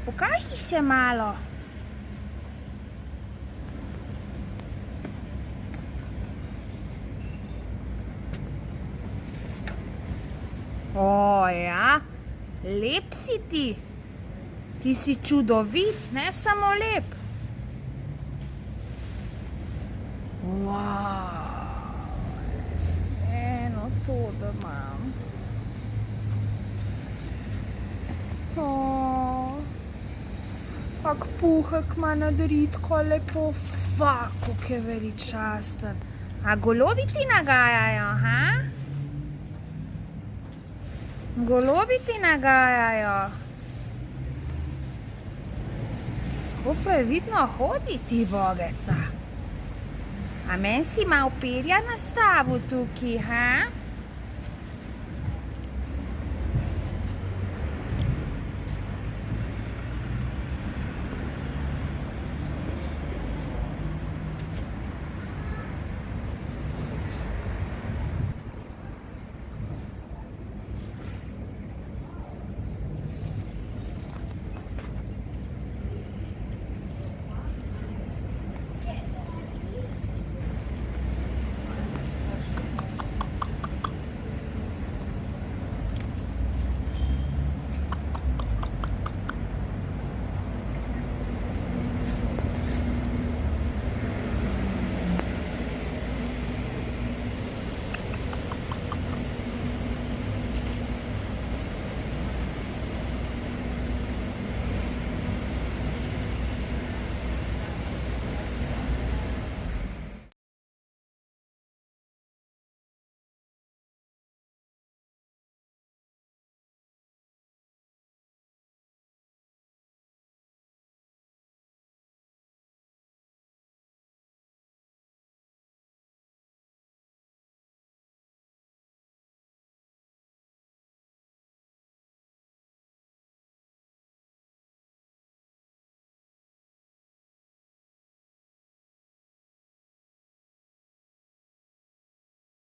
pokaži se malo. O, ja, lep si ti. Ti si čudovit, ne samo lep. Wow. Eno to, da imam. Kak puhek ima nadritko, lepo. Fak, kak je veličasten. A golobi ti nagajajo, ha? Golobi ti nagajajo. Kako previdno hodi ti, bogeca. A meni si malo perja nastavil tukaj, ha?